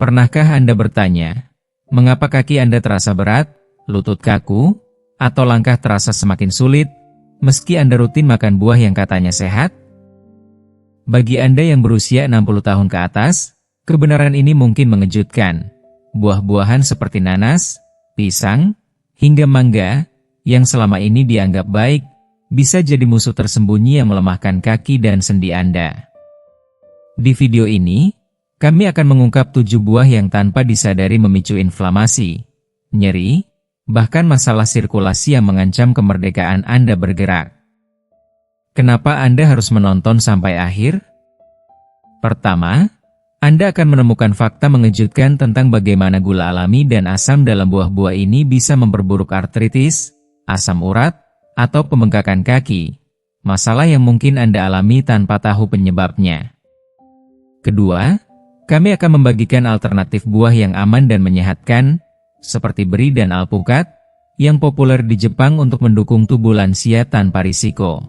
Pernahkah Anda bertanya, mengapa kaki Anda terasa berat, lutut kaku, atau langkah terasa semakin sulit, meski Anda rutin makan buah yang katanya sehat? Bagi Anda yang berusia 60 tahun ke atas, kebenaran ini mungkin mengejutkan. Buah-buahan seperti nanas, pisang, hingga mangga, yang selama ini dianggap baik, bisa jadi musuh tersembunyi yang melemahkan kaki dan sendi Anda. Di video ini, kami akan mengungkap 7 buah yang tanpa disadari memicu inflamasi, nyeri, bahkan masalah sirkulasi yang mengancam kemerdekaan Anda bergerak. Kenapa Anda harus menonton sampai akhir? Pertama, Anda akan menemukan fakta mengejutkan tentang bagaimana gula alami dan asam dalam buah-buah ini bisa memperburuk artritis, asam urat, atau pembengkakan kaki, masalah yang mungkin Anda alami tanpa tahu penyebabnya. Kedua, kami akan membagikan alternatif buah yang aman dan menyehatkan, seperti beri dan alpukat, yang populer di Jepang untuk mendukung tubuh lansia tanpa risiko.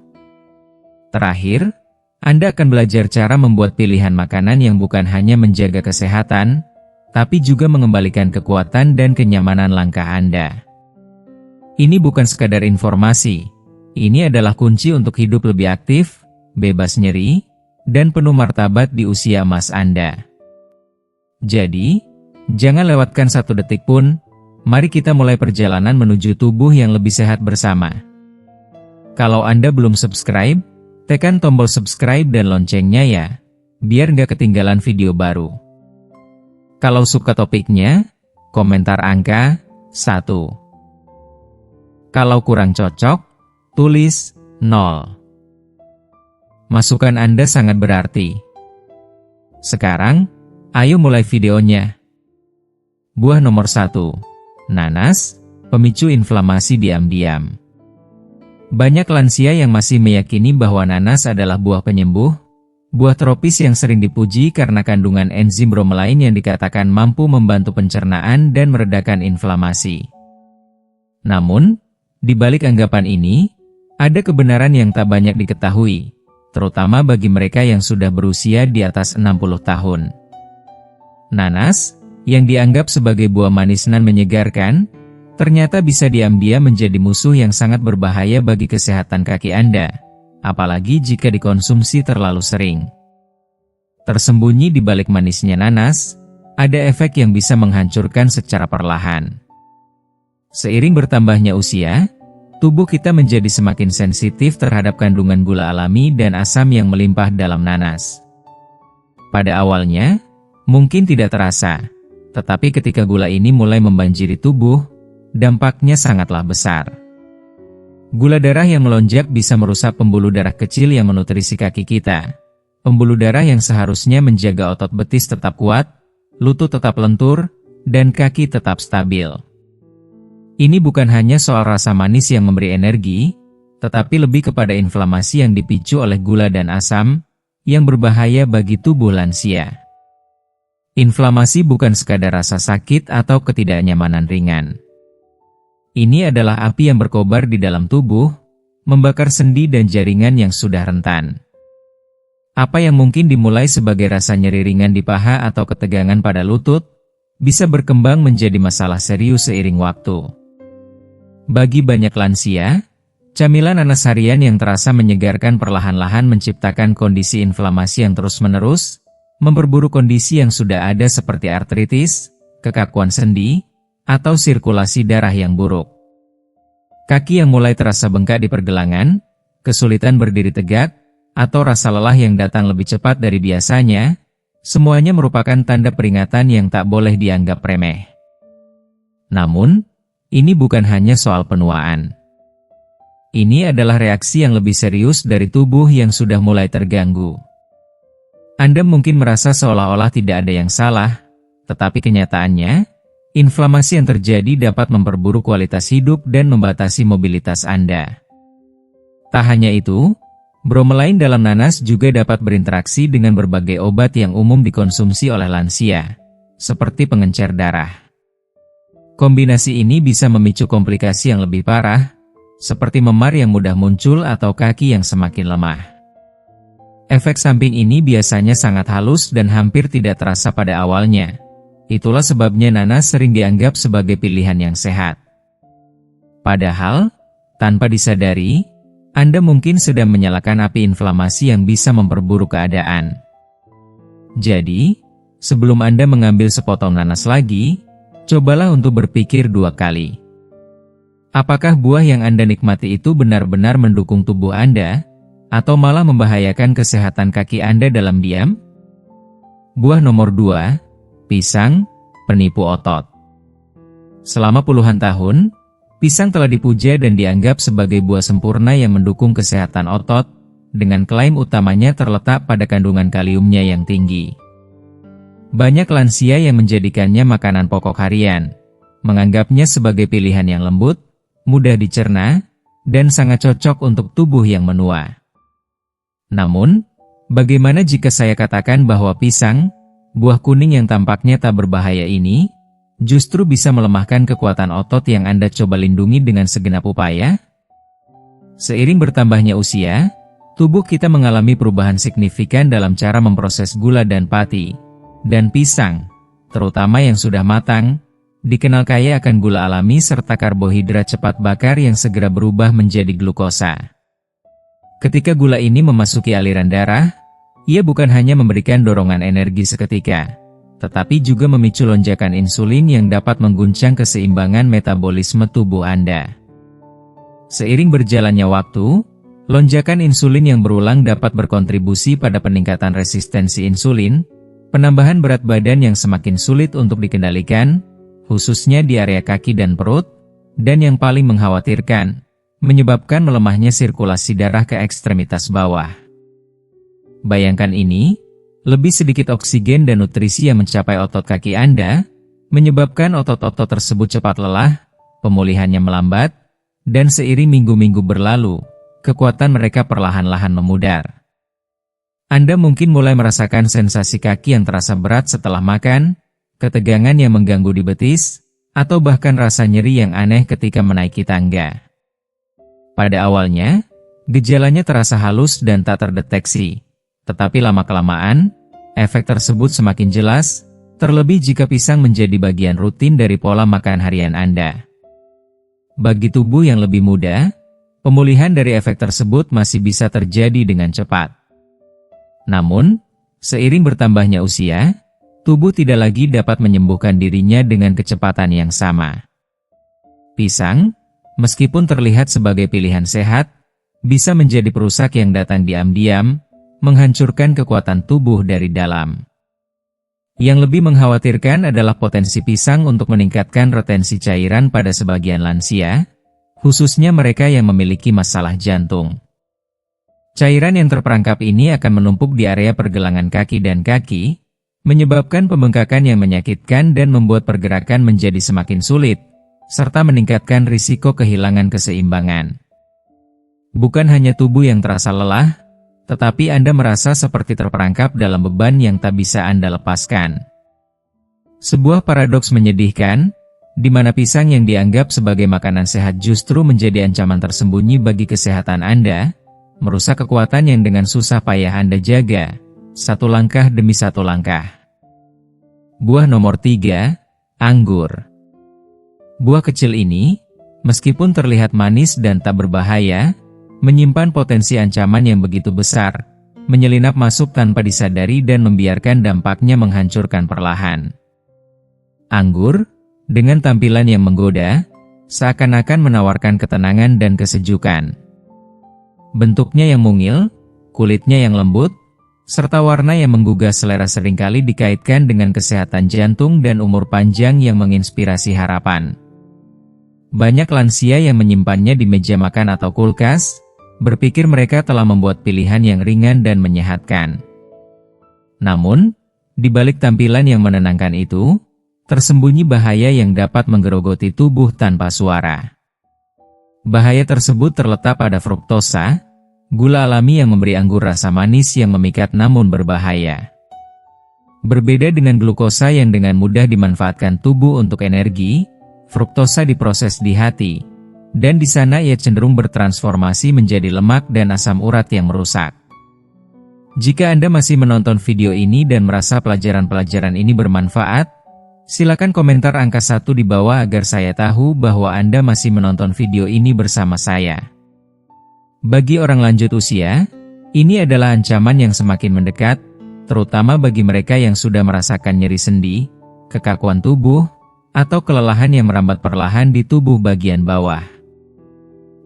Terakhir, Anda akan belajar cara membuat pilihan makanan yang bukan hanya menjaga kesehatan, tapi juga mengembalikan kekuatan dan kenyamanan langkah Anda. Ini bukan sekadar informasi, ini adalah kunci untuk hidup lebih aktif, bebas nyeri, dan penuh martabat di usia emas Anda. Jadi, jangan lewatkan satu detik pun, mari kita mulai perjalanan menuju tubuh yang lebih sehat bersama. Kalau Anda belum subscribe, tekan tombol subscribe dan loncengnya ya, biar nggak ketinggalan video baru. Kalau suka topiknya, komentar angka 1. Kalau kurang cocok, tulis 0. Masukan Anda sangat berarti. Sekarang, ayo mulai videonya. Buah nomor 1. Nanas, pemicu inflamasi diam-diam. Banyak lansia yang masih meyakini bahwa nanas adalah buah penyembuh, buah tropis yang sering dipuji karena kandungan enzim bromelain yang dikatakan mampu membantu pencernaan dan meredakan inflamasi. Namun, di balik anggapan ini, ada kebenaran yang tak banyak diketahui, terutama bagi mereka yang sudah berusia di atas 60 tahun. Nanas, yang dianggap sebagai buah manis nan menyegarkan, ternyata bisa diam-diam menjadi musuh yang sangat berbahaya bagi kesehatan kaki Anda, apalagi jika dikonsumsi terlalu sering. Tersembunyi di balik manisnya nanas, ada efek yang bisa menghancurkan secara perlahan. Seiring bertambahnya usia, tubuh kita menjadi semakin sensitif terhadap kandungan gula alami dan asam yang melimpah dalam nanas. Pada awalnya, mungkin tidak terasa, tetapi ketika gula ini mulai membanjiri tubuh, dampaknya sangatlah besar. Gula darah yang melonjak bisa merusak pembuluh darah kecil yang menutrisi kaki kita. Pembuluh darah yang seharusnya menjaga otot betis tetap kuat, lutut tetap lentur, dan kaki tetap stabil. Ini bukan hanya soal rasa manis yang memberi energi, tetapi lebih kepada inflamasi yang dipicu oleh gula dan asam, yang berbahaya bagi tubuh lansia. Inflamasi bukan sekadar rasa sakit atau ketidaknyamanan ringan. Ini adalah api yang berkobar di dalam tubuh, membakar sendi dan jaringan yang sudah rentan. Apa yang mungkin dimulai sebagai rasa nyeri ringan di paha atau ketegangan pada lutut, bisa berkembang menjadi masalah serius seiring waktu. Bagi banyak lansia, camilan nanas harian yang terasa menyegarkan perlahan-lahan menciptakan kondisi inflamasi yang terus-menerus, memperburuk kondisi yang sudah ada seperti artritis, kekakuan sendi, atau sirkulasi darah yang buruk. Kaki yang mulai terasa bengkak di pergelangan, kesulitan berdiri tegak, atau rasa lelah yang datang lebih cepat dari biasanya, semuanya merupakan tanda peringatan yang tak boleh dianggap remeh. Namun, ini bukan hanya soal penuaan. Ini adalah reaksi yang lebih serius dari tubuh yang sudah mulai terganggu. Anda mungkin merasa seolah-olah tidak ada yang salah, tetapi kenyataannya, inflamasi yang terjadi dapat memperburuk kualitas hidup dan membatasi mobilitas Anda. Tak hanya itu, bromelain dalam nanas juga dapat berinteraksi dengan berbagai obat yang umum dikonsumsi oleh lansia, seperti pengencer darah. Kombinasi ini bisa memicu komplikasi yang lebih parah, seperti memar yang mudah muncul atau kaki yang semakin lemah. Efek samping ini biasanya sangat halus dan hampir tidak terasa pada awalnya, Itulah sebabnya nanas sering dianggap sebagai pilihan yang sehat. Padahal, tanpa disadari, Anda mungkin sedang menyalakan api inflamasi yang bisa memperburuk keadaan. Jadi, sebelum Anda mengambil sepotong nanas lagi, cobalah untuk berpikir 2 kali. Apakah buah yang Anda nikmati itu benar-benar mendukung tubuh Anda, atau malah membahayakan kesehatan kaki Anda dalam diam? Buah nomor 2, pisang, penipu otot. Selama puluhan tahun, pisang telah dipuja dan dianggap sebagai buah sempurna yang mendukung kesehatan otot, dengan klaim utamanya terletak pada kandungan kaliumnya yang tinggi. Banyak lansia yang menjadikannya makanan pokok harian, menganggapnya sebagai pilihan yang lembut, mudah dicerna, dan sangat cocok untuk tubuh yang menua. Namun, bagaimana jika saya katakan bahwa pisang, buah kuning yang tampaknya tak berbahaya ini, justru bisa melemahkan kekuatan otot yang Anda coba lindungi dengan segenap upaya? Seiring bertambahnya usia, tubuh kita mengalami perubahan signifikan dalam cara memproses gula dan pati, dan pisang, terutama yang sudah matang, dikenal kaya akan gula alami serta karbohidrat cepat bakar yang segera berubah menjadi glukosa. Ketika gula ini memasuki aliran darah, ia bukan hanya memberikan dorongan energi seketika, tetapi juga memicu lonjakan insulin yang dapat mengguncang keseimbangan metabolisme tubuh Anda. Seiring berjalannya waktu, lonjakan insulin yang berulang dapat berkontribusi pada peningkatan resistensi insulin, penambahan berat badan yang semakin sulit untuk dikendalikan, khususnya di area kaki dan perut, dan yang paling mengkhawatirkan, menyebabkan melemahnya sirkulasi darah ke ekstremitas bawah. Bayangkan ini, lebih sedikit oksigen dan nutrisi yang mencapai otot kaki Anda, menyebabkan otot-otot tersebut cepat lelah, pemulihannya melambat, dan seiring minggu-minggu berlalu, kekuatan mereka perlahan-lahan memudar. Anda mungkin mulai merasakan sensasi kaki yang terasa berat setelah makan, ketegangan yang mengganggu di betis, atau bahkan rasa nyeri yang aneh ketika menaiki tangga. Pada awalnya, gejalanya terasa halus dan tak terdeteksi. Tetapi lama-kelamaan, efek tersebut semakin jelas, terlebih jika pisang menjadi bagian rutin dari pola makan harian Anda. Bagi tubuh yang lebih muda, pemulihan dari efek tersebut masih bisa terjadi dengan cepat. Namun, seiring bertambahnya usia, tubuh tidak lagi dapat menyembuhkan dirinya dengan kecepatan yang sama. Pisang, meskipun terlihat sebagai pilihan sehat, bisa menjadi perusak yang datang diam-diam, menghancurkan kekuatan tubuh dari dalam. Yang lebih mengkhawatirkan adalah potensi pisang untuk meningkatkan retensi cairan pada sebagian lansia, khususnya mereka yang memiliki masalah jantung. Cairan yang terperangkap ini akan menumpuk di area pergelangan kaki dan kaki, menyebabkan pembengkakan yang menyakitkan dan membuat pergerakan menjadi semakin sulit, serta meningkatkan risiko kehilangan keseimbangan. Bukan hanya tubuh yang terasa lelah, tetapi Anda merasa seperti terperangkap dalam beban yang tak bisa Anda lepaskan. Sebuah paradoks menyedihkan, di mana pisang yang dianggap sebagai makanan sehat justru menjadi ancaman tersembunyi bagi kesehatan Anda, merusak kekuatan yang dengan susah payah Anda jaga, satu langkah demi satu langkah. Buah nomor 3, anggur. Buah kecil ini, meskipun terlihat manis dan tak berbahaya, menyimpan potensi ancaman yang begitu besar, menyelinap masuk tanpa disadari dan membiarkan dampaknya menghancurkan perlahan. Anggur, dengan tampilan yang menggoda, seakan-akan menawarkan ketenangan dan kesejukan. Bentuknya yang mungil, kulitnya yang lembut, serta warna yang menggugah selera seringkali dikaitkan dengan kesehatan jantung dan umur panjang yang menginspirasi harapan. Banyak lansia yang menyimpannya di meja makan atau kulkas, berpikir mereka telah membuat pilihan yang ringan dan menyehatkan. Namun, di balik tampilan yang menenangkan itu, tersembunyi bahaya yang dapat menggerogoti tubuh tanpa suara. Bahaya tersebut terletak pada fruktosa, gula alami yang memberi anggur rasa manis yang memikat namun berbahaya. Berbeda dengan glukosa yang dengan mudah dimanfaatkan tubuh untuk energi, fruktosa diproses di hati, dan di sana ia cenderung bertransformasi menjadi lemak dan asam urat yang merusak. Jika Anda masih menonton video ini dan merasa pelajaran-pelajaran ini bermanfaat, Silakan komentar angka 1 di bawah agar saya tahu bahwa Anda masih menonton video ini bersama saya. Bagi orang lanjut usia, ini adalah ancaman yang semakin mendekat, terutama bagi mereka yang sudah merasakan nyeri sendi, kekakuan tubuh, atau kelelahan yang merambat perlahan di tubuh bagian bawah.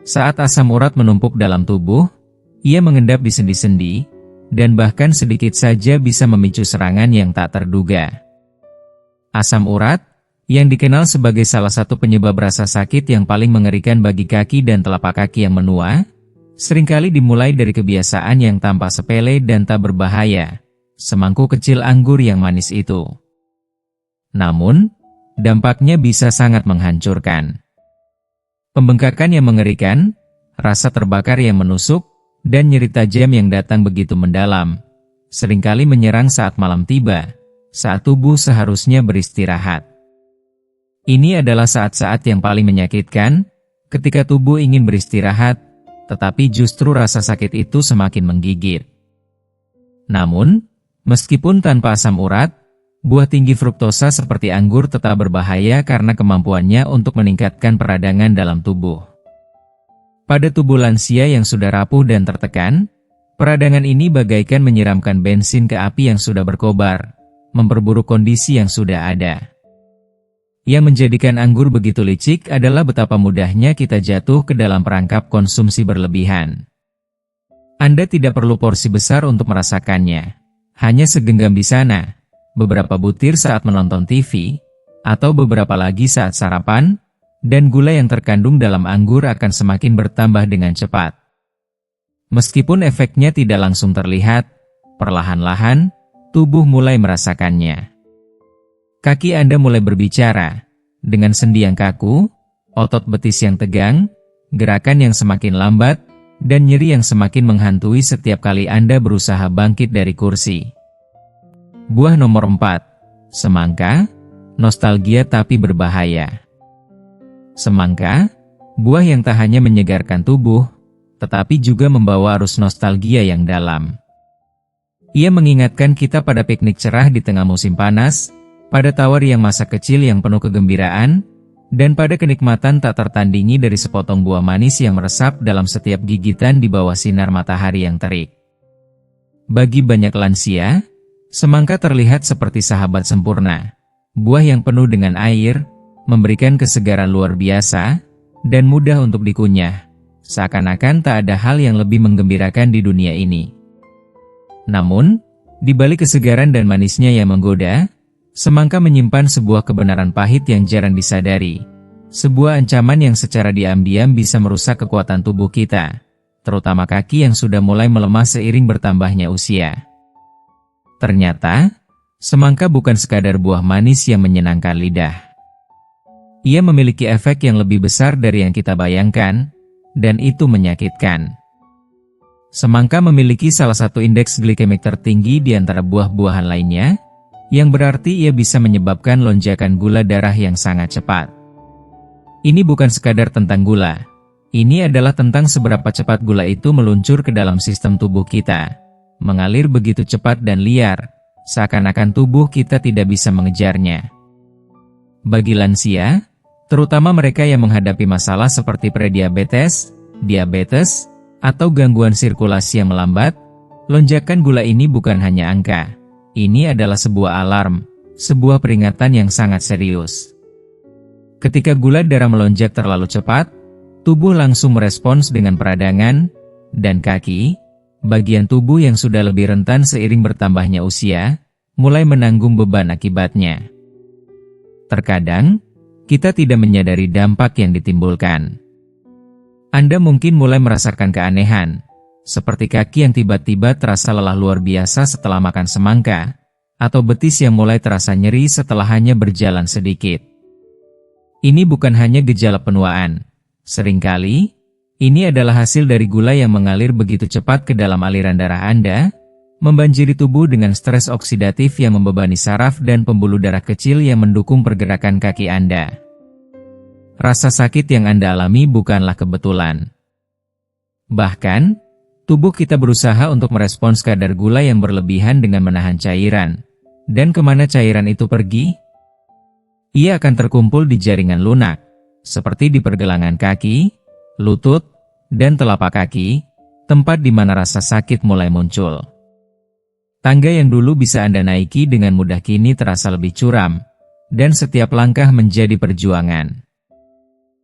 Saat asam urat menumpuk dalam tubuh, ia mengendap di sendi-sendi, dan bahkan sedikit saja bisa memicu serangan yang tak terduga. Asam urat, yang dikenal sebagai salah satu penyebab rasa sakit yang paling mengerikan bagi kaki dan telapak kaki yang menua, seringkali dimulai dari kebiasaan yang tampak sepele dan tak berbahaya, semangkuk kecil anggur yang manis itu. Namun, dampaknya bisa sangat menghancurkan. Pembengkakan yang mengerikan, rasa terbakar yang menusuk, dan nyeri tajam yang datang begitu mendalam, seringkali menyerang saat malam tiba, saat tubuh seharusnya beristirahat. Ini adalah saat-saat yang paling menyakitkan, ketika tubuh ingin beristirahat, tetapi justru rasa sakit itu semakin menggigit. Namun, meskipun tanpa asam urat, buah tinggi fruktosa seperti anggur tetap berbahaya karena kemampuannya untuk meningkatkan peradangan dalam tubuh. Pada tubuh lansia yang sudah rapuh dan tertekan, peradangan ini bagaikan menyiramkan bensin ke api yang sudah berkobar, memperburuk kondisi yang sudah ada. Yang menjadikan anggur begitu licik adalah betapa mudahnya kita jatuh ke dalam perangkap konsumsi berlebihan. Anda tidak perlu porsi besar untuk merasakannya. Hanya segenggam di sana, beberapa butir saat menonton TV, atau beberapa lagi saat sarapan, dan gula yang terkandung dalam anggur akan semakin bertambah dengan cepat. Meskipun efeknya tidak langsung terlihat, perlahan-lahan, tubuh mulai merasakannya. Kaki Anda mulai berbicara, dengan sendi yang kaku, otot betis yang tegang, gerakan yang semakin lambat, dan nyeri yang semakin menghantui setiap kali Anda berusaha bangkit dari kursi. Buah nomor 4. Semangka, nostalgia tapi berbahaya. Semangka, buah yang tak hanya menyegarkan tubuh, tetapi juga membawa arus nostalgia yang dalam. Ia mengingatkan kita pada piknik cerah di tengah musim panas, pada tawar yang masa kecil yang penuh kegembiraan, dan pada kenikmatan tak tertandingi dari sepotong buah manis yang meresap dalam setiap gigitan di bawah sinar matahari yang terik. Bagi banyak lansia, semangka terlihat seperti sahabat sempurna, buah yang penuh dengan air, memberikan kesegaran luar biasa, dan mudah untuk dikunyah, seakan-akan tak ada hal yang lebih menggembirakan di dunia ini. Namun, di balik kesegaran dan manisnya yang menggoda, semangka menyimpan sebuah kebenaran pahit yang jarang disadari. Sebuah ancaman yang secara diam-diam bisa merusak kekuatan tubuh kita, terutama kaki yang sudah mulai melemah seiring bertambahnya usia. Ternyata, semangka bukan sekadar buah manis yang menyenangkan lidah. Ia memiliki efek yang lebih besar dari yang kita bayangkan, dan itu menyakitkan. Semangka memiliki salah satu indeks glikemik tertinggi di antara buah-buahan lainnya, yang berarti ia bisa menyebabkan lonjakan gula darah yang sangat cepat. Ini bukan sekadar tentang gula. Ini adalah tentang seberapa cepat gula itu meluncur ke dalam sistem tubuh kita, mengalir begitu cepat dan liar, seakan-akan tubuh kita tidak bisa mengejarnya. Bagi lansia, terutama mereka yang menghadapi masalah seperti prediabetes, diabetes, atau gangguan sirkulasi yang melambat, lonjakan gula ini bukan hanya angka. Ini adalah sebuah alarm, sebuah peringatan yang sangat serius. Ketika gula darah melonjak terlalu cepat, tubuh langsung merespons dengan peradangan, dan kaki, bagian tubuh yang sudah lebih rentan seiring bertambahnya usia, mulai menanggung beban akibatnya. Terkadang, kita tidak menyadari dampak yang ditimbulkan. Anda mungkin mulai merasakan keanehan, seperti kaki yang tiba-tiba terasa lelah luar biasa setelah makan semangka, atau betis yang mulai terasa nyeri setelah hanya berjalan sedikit. Ini bukan hanya gejala penuaan. Seringkali, ini adalah hasil dari gula yang mengalir begitu cepat ke dalam aliran darah Anda, membanjiri tubuh dengan stres oksidatif yang membebani saraf dan pembuluh darah kecil yang mendukung pergerakan kaki Anda. Rasa sakit yang Anda alami bukanlah kebetulan. Bahkan, tubuh kita berusaha untuk merespons kadar gula yang berlebihan dengan menahan cairan. Dan kemana cairan itu pergi? Ia akan terkumpul di jaringan lunak, seperti di pergelangan kaki, lutut, dan telapak kaki, tempat di mana rasa sakit mulai muncul. Tangga yang dulu bisa Anda naiki dengan mudah kini terasa lebih curam, dan setiap langkah menjadi perjuangan.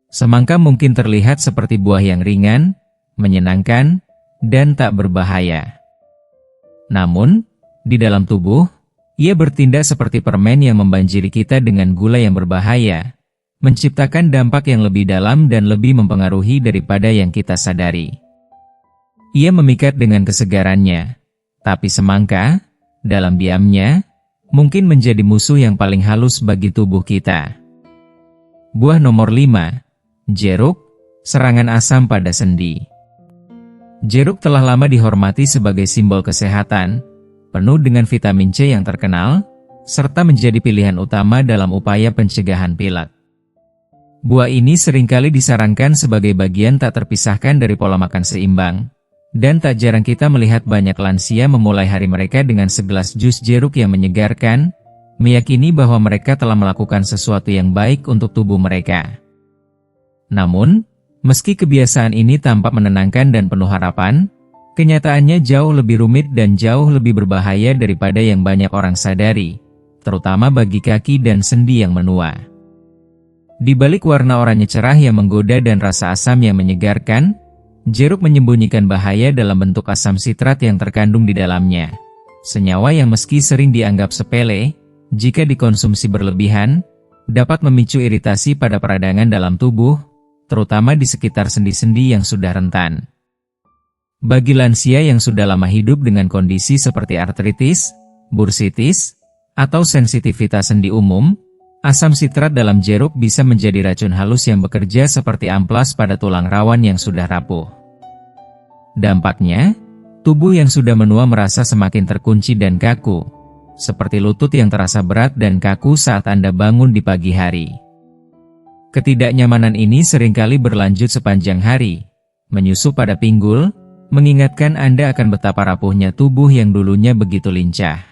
Semangka mungkin terlihat seperti buah yang ringan, menyenangkan, dan tak berbahaya. Namun, di dalam tubuh, ia bertindak seperti permen yang membanjiri kita dengan gula yang berbahaya, menciptakan dampak yang lebih dalam dan lebih mempengaruhi daripada yang kita sadari. Ia memikat dengan kesegarannya, tapi semangka, dalam diamnya, mungkin menjadi musuh yang paling halus bagi tubuh kita. Buah nomor 5, jeruk, serangan asam pada sendi. Jeruk telah lama dihormati sebagai simbol kesehatan, penuh dengan vitamin C yang terkenal, serta menjadi pilihan utama dalam upaya pencegahan pilek. Buah ini seringkali disarankan sebagai bagian tak terpisahkan dari pola makan seimbang, dan tak jarang kita melihat banyak lansia memulai hari mereka dengan segelas jus jeruk yang menyegarkan, meyakini bahwa mereka telah melakukan sesuatu yang baik untuk tubuh mereka. Namun, meski kebiasaan ini tampak menenangkan dan penuh harapan, kenyataannya jauh lebih rumit dan jauh lebih berbahaya daripada yang banyak orang sadari, terutama bagi kaki dan sendi yang menua. Di balik warna oranye cerah yang menggoda dan rasa asam yang menyegarkan, jeruk menyembunyikan bahaya dalam bentuk asam sitrat yang terkandung di dalamnya. Senyawa yang meski sering dianggap sepele, jika dikonsumsi berlebihan, dapat memicu iritasi pada peradangan dalam tubuh, terutama di sekitar sendi-sendi yang sudah rentan. Bagi lansia yang sudah lama hidup dengan kondisi seperti artritis, bursitis, atau sensitivitas sendi umum, asam sitrat dalam jeruk bisa menjadi racun halus yang bekerja seperti amplas pada tulang rawan yang sudah rapuh. Dampaknya, tubuh yang sudah menua merasa semakin terkunci dan kaku, seperti lutut yang terasa berat dan kaku saat Anda bangun di pagi hari. Ketidaknyamanan ini seringkali berlanjut sepanjang hari, menyusup pada pinggul, mengingatkan Anda akan betapa rapuhnya tubuh yang dulunya begitu lincah.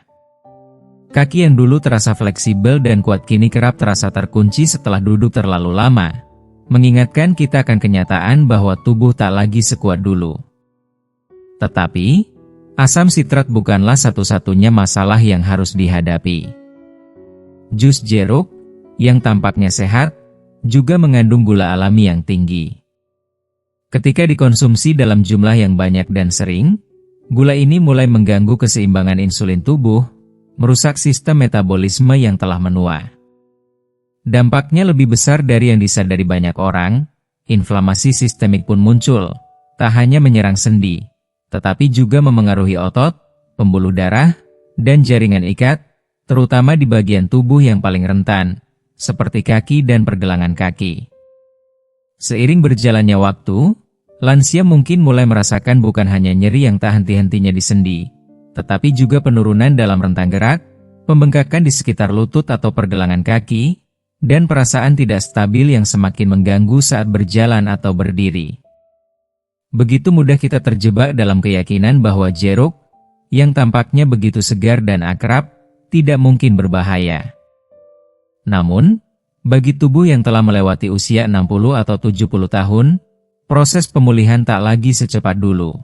Kaki yang dulu terasa fleksibel dan kuat kini kerap terasa terkunci setelah duduk terlalu lama, mengingatkan kita akan kenyataan bahwa tubuh tak lagi sekuat dulu. Tetapi, asam sitrat bukanlah satu-satunya masalah yang harus dihadapi. Jus jeruk, yang tampaknya sehat, juga mengandung gula alami yang tinggi. Ketika dikonsumsi dalam jumlah yang banyak dan sering, gula ini mulai mengganggu keseimbangan insulin tubuh, merusak sistem metabolisme yang telah menua. Dampaknya lebih besar dari yang disadari banyak orang, inflamasi sistemik pun muncul, tak hanya menyerang sendi, tetapi juga memengaruhi otot, pembuluh darah, dan jaringan ikat, terutama di bagian tubuh yang paling rentan, seperti kaki dan pergelangan kaki. Seiring berjalannya waktu, lansia mungkin mulai merasakan bukan hanya nyeri yang tak henti-hentinya di sendi, tetapi juga penurunan dalam rentang gerak, pembengkakan di sekitar lutut atau pergelangan kaki, dan perasaan tidak stabil yang semakin mengganggu saat berjalan atau berdiri. Begitu mudah kita terjebak dalam keyakinan bahwa jeruk, yang tampaknya begitu segar dan akrab, tidak mungkin berbahaya. Namun, bagi tubuh yang telah melewati usia 60 atau 70 tahun, proses pemulihan tak lagi secepat dulu.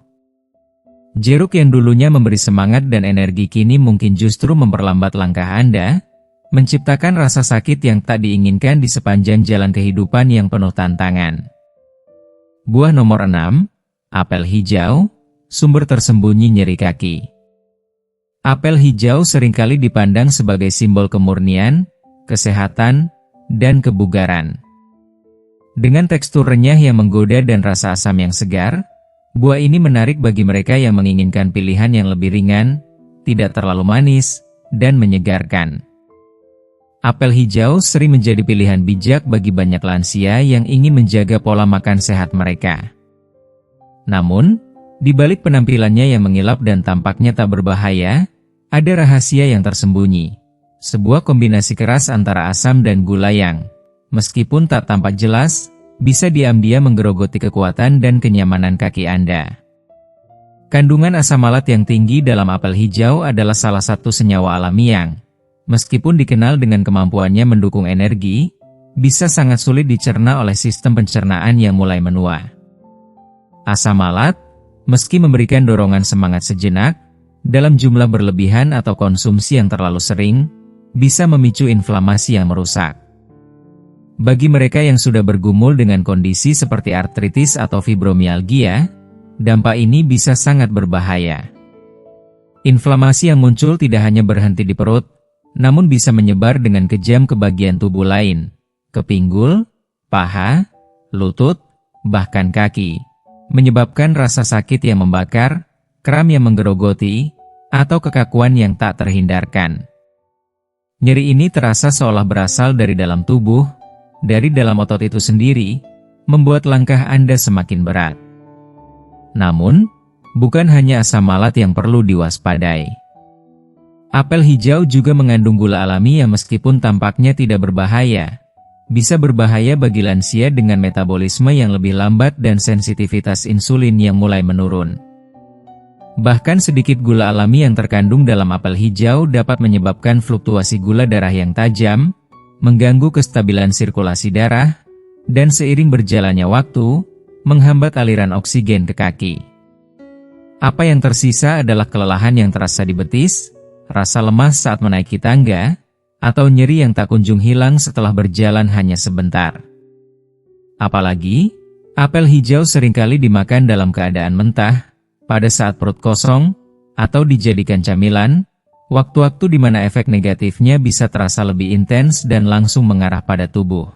Jeruk yang dulunya memberi semangat dan energi kini mungkin justru memperlambat langkah Anda, menciptakan rasa sakit yang tak diinginkan di sepanjang jalan kehidupan yang penuh tantangan. Buah nomor 6, apel hijau, sumber tersembunyi nyeri kaki. Apel hijau seringkali dipandang sebagai simbol kemurnian, kesehatan, dan kebugaran. Dengan tekstur renyah yang menggoda dan rasa asam yang segar, buah ini menarik bagi mereka yang menginginkan pilihan yang lebih ringan, tidak terlalu manis, dan menyegarkan. Apel hijau sering menjadi pilihan bijak bagi banyak lansia yang ingin menjaga pola makan sehat mereka. Namun, di balik penampilannya yang mengilap dan tampaknya tak berbahaya, ada rahasia yang tersembunyi. Sebuah kombinasi keras antara asam dan gula yang, meskipun tak tampak jelas, bisa diam-diam menggerogoti kekuatan dan kenyamanan kaki Anda. Kandungan asam malat yang tinggi dalam apel hijau adalah salah satu senyawa alami yang, meskipun dikenal dengan kemampuannya mendukung energi, bisa sangat sulit dicerna oleh sistem pencernaan yang mulai menua. Asam malat, meski memberikan dorongan semangat sejenak, dalam jumlah berlebihan atau konsumsi yang terlalu sering, bisa memicu inflamasi yang merusak. Bagi mereka yang sudah bergumul dengan kondisi seperti artritis atau fibromialgia, dampak ini bisa sangat berbahaya. Inflamasi yang muncul tidak hanya berhenti di perut, namun bisa menyebar dengan kejam ke bagian tubuh lain, ke pinggul, paha, lutut, bahkan kaki, menyebabkan rasa sakit yang membakar, kram yang menggerogoti, atau kekakuan yang tak terhindarkan. Nyeri ini terasa seolah berasal dari dalam tubuh, dari dalam otot itu sendiri, membuat langkah Anda semakin berat. Namun, bukan hanya asam malat yang perlu diwaspadai. Apel hijau juga mengandung gula alami yang meskipun tampaknya tidak berbahaya, bisa berbahaya bagi lansia dengan metabolisme yang lebih lambat dan sensitivitas insulin yang mulai menurun. Bahkan sedikit gula alami yang terkandung dalam apel hijau dapat menyebabkan fluktuasi gula darah yang tajam, mengganggu kestabilan sirkulasi darah, dan seiring berjalannya waktu, menghambat aliran oksigen ke kaki. Apa yang tersisa adalah kelelahan yang terasa di betis, rasa lemas saat menaiki tangga, atau nyeri yang tak kunjung hilang setelah berjalan hanya sebentar. Apalagi, apel hijau seringkali dimakan dalam keadaan mentah, pada saat perut kosong, atau dijadikan camilan, waktu-waktu di mana efek negatifnya bisa terasa lebih intens dan langsung mengarah pada tubuh.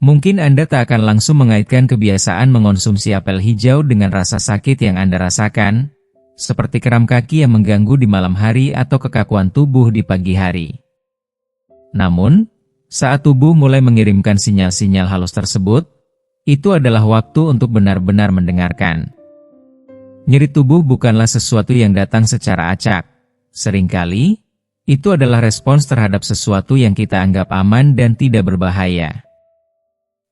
Mungkin Anda tak akan langsung mengaitkan kebiasaan mengonsumsi apel hijau dengan rasa sakit yang Anda rasakan, seperti kram kaki yang mengganggu di malam hari atau kekakuan tubuh di pagi hari. Namun, saat tubuh mulai mengirimkan sinyal-sinyal halus tersebut, itu adalah waktu untuk benar-benar mendengarkan. Nyeri tubuh bukanlah sesuatu yang datang secara acak. Seringkali, itu adalah respons terhadap sesuatu yang kita anggap aman dan tidak berbahaya.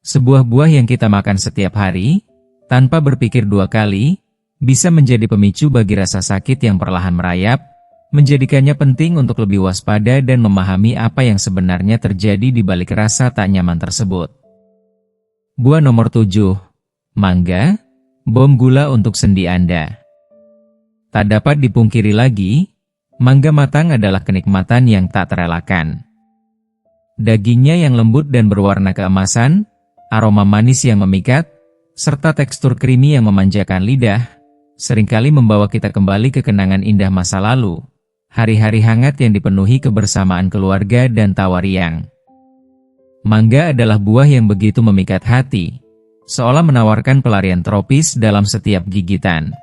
Sebuah buah yang kita makan setiap hari, tanpa berpikir dua kali, bisa menjadi pemicu bagi rasa sakit yang perlahan merayap, menjadikannya penting untuk lebih waspada dan memahami apa yang sebenarnya terjadi di balik rasa tak nyaman tersebut. Buah nomor 7. Mangga, bom gula untuk sendi Anda. Tak dapat dipungkiri lagi, mangga matang adalah kenikmatan yang tak terelakkan. Dagingnya yang lembut dan berwarna keemasan, aroma manis yang memikat, serta tekstur krimi yang memanjakan lidah, seringkali membawa kita kembali ke kenangan indah masa lalu, hari-hari hangat yang dipenuhi kebersamaan keluarga dan tawa riang. Mangga adalah buah yang begitu memikat hati, seolah menawarkan pelarian tropis dalam setiap gigitan.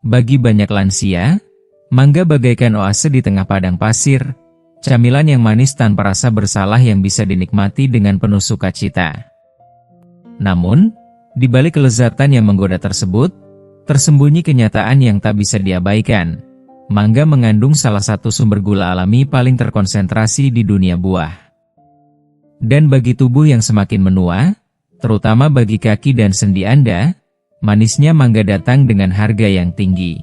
Bagi banyak lansia, mangga bagaikan oase di tengah padang pasir, camilan yang manis tanpa rasa bersalah yang bisa dinikmati dengan penuh sukacita. Namun, di balik kelezatan yang menggoda tersebut, tersembunyi kenyataan yang tak bisa diabaikan. Mangga mengandung salah satu sumber gula alami paling terkonsentrasi di dunia buah. Dan bagi tubuh yang semakin menua, terutama bagi kaki dan sendi Anda, manisnya mangga datang dengan harga yang tinggi.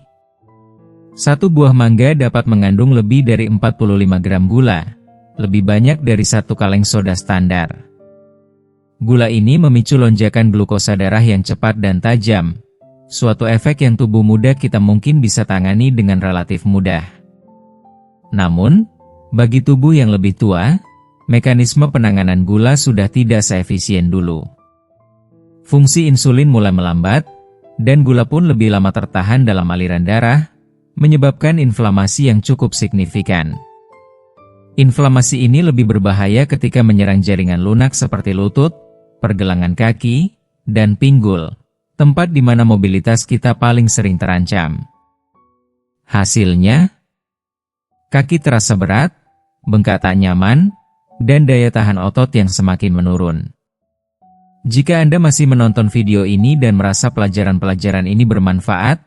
Satu buah mangga dapat mengandung lebih dari 45 gram gula, lebih banyak dari satu kaleng soda standar. Gula ini memicu lonjakan glukosa darah yang cepat dan tajam, suatu efek yang tubuh muda kita mungkin bisa tangani dengan relatif mudah. Namun, bagi tubuh yang lebih tua, mekanisme penanganan gula sudah tidak seefisien dulu. Fungsi insulin mulai melambat, dan gula pun lebih lama tertahan dalam aliran darah, menyebabkan inflamasi yang cukup signifikan. Inflamasi ini lebih berbahaya ketika menyerang jaringan lunak seperti lutut, pergelangan kaki, dan pinggul, tempat di mana mobilitas kita paling sering terancam. Hasilnya, kaki terasa berat, bengkak tak nyaman, dan daya tahan otot yang semakin menurun. Jika Anda masih menonton video ini dan merasa pelajaran-pelajaran ini bermanfaat,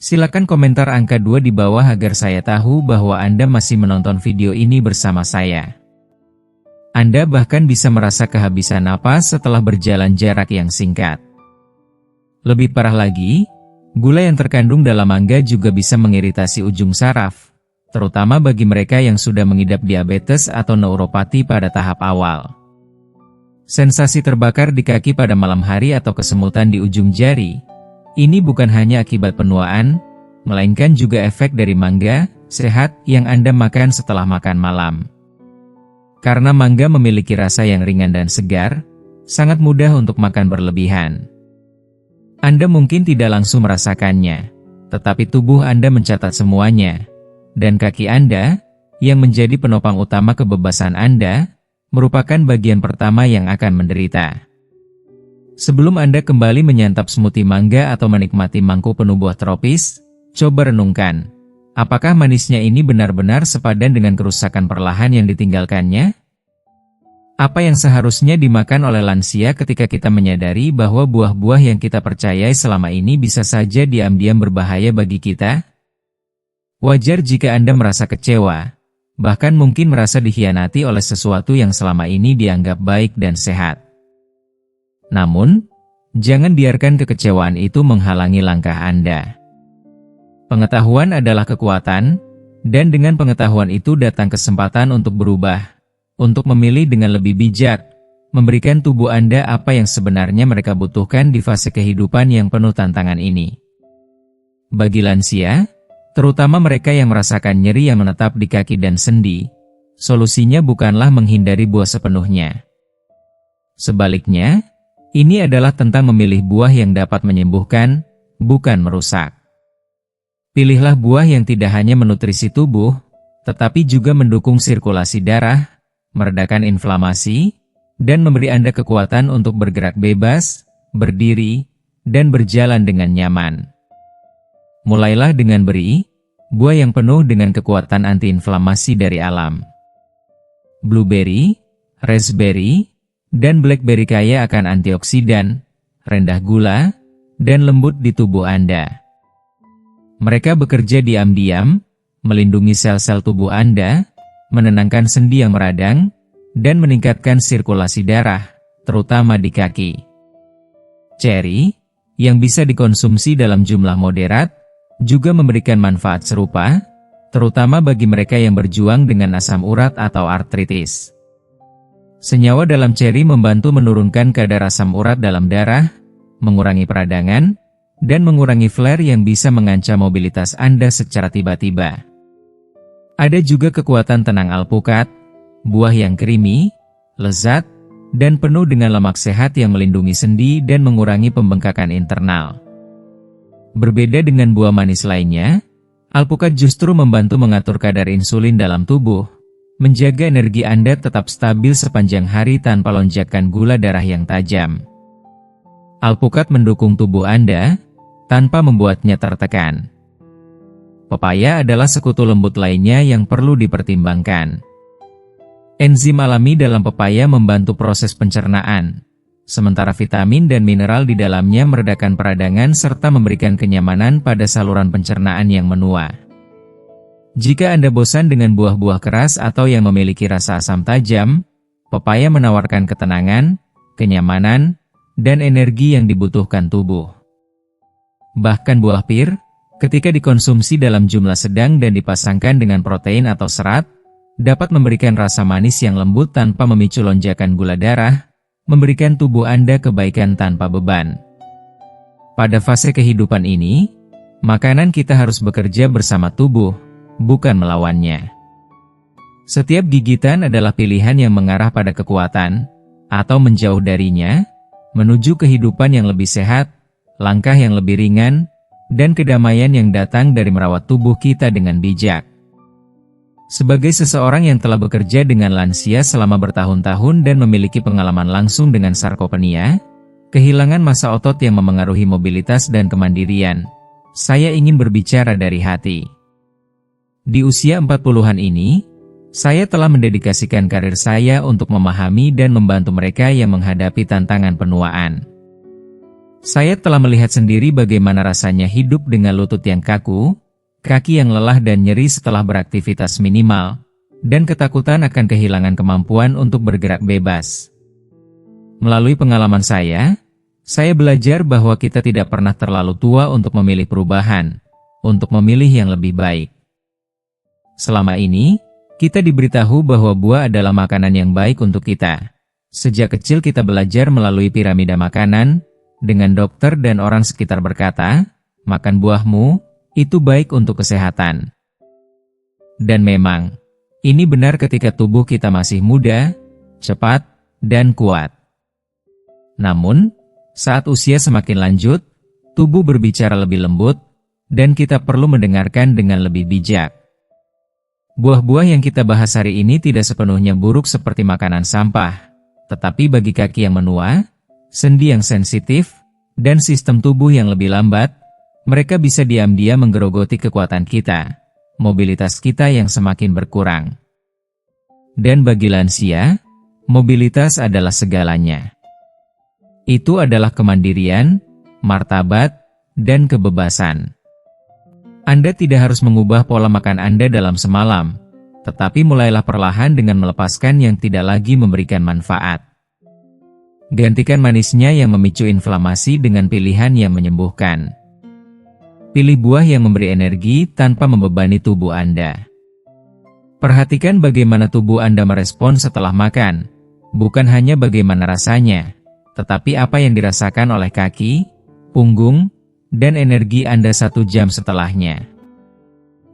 silakan komentar angka 2 di bawah agar saya tahu bahwa Anda masih menonton video ini bersama saya. Anda bahkan bisa merasa kehabisan napas setelah berjalan jarak yang singkat. Lebih parah lagi, gula yang terkandung dalam mangga juga bisa mengiritasi ujung saraf, terutama bagi mereka yang sudah mengidap diabetes atau neuropati pada tahap awal. Sensasi terbakar di kaki pada malam hari atau kesemutan di ujung jari, ini bukan hanya akibat penuaan, melainkan juga efek dari mangga sehat yang Anda makan setelah makan malam. Karena mangga memiliki rasa yang ringan dan segar, sangat mudah untuk makan berlebihan. Anda mungkin tidak langsung merasakannya, tetapi tubuh Anda mencatat semuanya. Dan kaki Anda, yang menjadi penopang utama kebebasan Anda, merupakan bagian pertama yang akan menderita. Sebelum Anda kembali menyantap smoothie mangga atau menikmati mangkuk penuh buah tropis, coba renungkan, apakah manisnya ini benar-benar sepadan dengan kerusakan perlahan yang ditinggalkannya? Apa yang seharusnya dimakan oleh lansia ketika kita menyadari bahwa buah-buah yang kita percayai selama ini bisa saja diam-diam berbahaya bagi kita? Wajar jika Anda merasa kecewa, bahkan mungkin merasa dikhianati oleh sesuatu yang selama ini dianggap baik dan sehat. Namun, jangan biarkan kekecewaan itu menghalangi langkah Anda. Pengetahuan adalah kekuatan, dan dengan pengetahuan itu datang kesempatan untuk berubah, untuk memilih dengan lebih bijak, memberikan tubuh Anda apa yang sebenarnya mereka butuhkan di fase kehidupan yang penuh tantangan ini. Bagi lansia, terutama mereka yang merasakan nyeri yang menetap di kaki dan sendi, solusinya bukanlah menghindari buah sepenuhnya. Sebaliknya, ini adalah tentang memilih buah yang dapat menyembuhkan, bukan merusak. Pilihlah buah yang tidak hanya menutrisi tubuh, tetapi juga mendukung sirkulasi darah, meredakan inflamasi, dan memberi Anda kekuatan untuk bergerak bebas, berdiri, dan berjalan dengan nyaman. Mulailah dengan beri, buah yang penuh dengan kekuatan antiinflamasi dari alam. Blueberry, raspberry, dan blackberry kaya akan antioksidan, rendah gula, dan lembut di tubuh Anda. Mereka bekerja diam-diam, melindungi sel-sel tubuh Anda, menenangkan sendi yang meradang, dan meningkatkan sirkulasi darah, terutama di kaki. Ceri, yang bisa dikonsumsi dalam jumlah moderat, juga memberikan manfaat serupa, terutama bagi mereka yang berjuang dengan asam urat atau artritis. Senyawa dalam ceri membantu menurunkan kadar asam urat dalam darah, mengurangi peradangan, dan mengurangi flare yang bisa mengancam mobilitas Anda secara tiba-tiba. Ada juga kekuatan tenang alpukat, buah yang creamy, lezat, dan penuh dengan lemak sehat yang melindungi sendi dan mengurangi pembengkakan internal. Berbeda dengan buah manis lainnya, alpukat justru membantu mengatur kadar insulin dalam tubuh, menjaga energi Anda tetap stabil sepanjang hari tanpa lonjakan gula darah yang tajam. Alpukat mendukung tubuh Anda, tanpa membuatnya tertekan. Pepaya adalah sekutu lembut lainnya yang perlu dipertimbangkan. Enzim alami dalam pepaya membantu proses pencernaan, sementara vitamin dan mineral di dalamnya meredakan peradangan serta memberikan kenyamanan pada saluran pencernaan yang menua. Jika Anda bosan dengan buah-buah keras atau yang memiliki rasa asam tajam, pepaya menawarkan ketenangan, kenyamanan, dan energi yang dibutuhkan tubuh. Bahkan buah pir, ketika dikonsumsi dalam jumlah sedang dan dipasangkan dengan protein atau serat, dapat memberikan rasa manis yang lembut tanpa memicu lonjakan gula darah, memberikan tubuh Anda kebaikan tanpa beban. Pada fase kehidupan ini, makanan kita harus bekerja bersama tubuh, bukan melawannya. Setiap gigitan adalah pilihan yang mengarah pada kekuatan, atau menjauh darinya, menuju kehidupan yang lebih sehat, langkah yang lebih ringan, dan kedamaian yang datang dari merawat tubuh kita dengan bijak. Sebagai seseorang yang telah bekerja dengan lansia selama bertahun-tahun dan memiliki pengalaman langsung dengan sarkopenia, kehilangan massa otot yang memengaruhi mobilitas dan kemandirian, saya ingin berbicara dari hati. Di usia 40-an ini, saya telah mendedikasikan karir saya untuk memahami dan membantu mereka yang menghadapi tantangan penuaan. Saya telah melihat sendiri bagaimana rasanya hidup dengan lutut yang kaku, kaki yang lelah dan nyeri setelah beraktivitas minimal, dan ketakutan akan kehilangan kemampuan untuk bergerak bebas. Melalui pengalaman saya belajar bahwa kita tidak pernah terlalu tua untuk memilih perubahan, untuk memilih yang lebih baik. Selama ini, kita diberitahu bahwa buah adalah makanan yang baik untuk kita. Sejak kecil kita belajar melalui piramida makanan, dengan dokter dan orang sekitar berkata, makan buahmu, itu baik untuk kesehatan. Dan memang, ini benar ketika tubuh kita masih muda, cepat, dan kuat. Namun, saat usia semakin lanjut, tubuh berbicara lebih lembut, dan kita perlu mendengarkan dengan lebih bijak. Buah-buah yang kita bahas hari ini tidak sepenuhnya buruk seperti makanan sampah, tetapi bagi kaki yang menua, sendi yang sensitif, dan sistem tubuh yang lebih lambat, mereka bisa diam-diam menggerogoti kekuatan kita, mobilitas kita yang semakin berkurang. Dan bagi lansia, mobilitas adalah segalanya. Itu adalah kemandirian, martabat, dan kebebasan. Anda tidak harus mengubah pola makan Anda dalam semalam, tetapi mulailah perlahan dengan melepaskan yang tidak lagi memberikan manfaat. Gantikan manisnya yang memicu inflamasi dengan pilihan yang menyembuhkan. Pilih buah yang memberi energi tanpa membebani tubuh Anda. Perhatikan bagaimana tubuh Anda merespon setelah makan, bukan hanya bagaimana rasanya, tetapi apa yang dirasakan oleh kaki, punggung, dan energi Anda 1 jam setelahnya.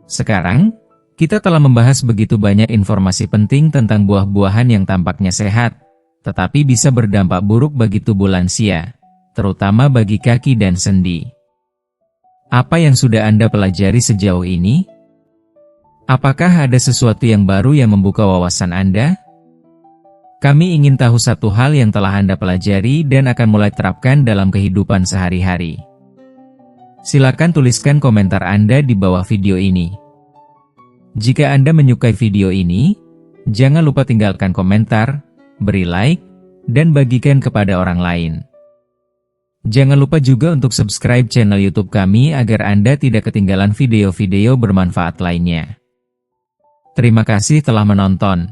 Sekarang, kita telah membahas begitu banyak informasi penting tentang buah-buahan yang tampaknya sehat, tetapi bisa berdampak buruk bagi tubuh lansia, terutama bagi kaki dan sendi. Apa yang sudah Anda pelajari sejauh ini? Apakah ada sesuatu yang baru yang membuka wawasan Anda? Kami ingin tahu satu hal yang telah Anda pelajari dan akan mulai terapkan dalam kehidupan sehari-hari. Silakan tuliskan komentar Anda di bawah video ini. Jika Anda menyukai video ini, jangan lupa tinggalkan komentar, beri like, dan bagikan kepada orang lain. Jangan lupa juga untuk subscribe channel YouTube kami agar Anda tidak ketinggalan video-video bermanfaat lainnya. Terima kasih telah menonton.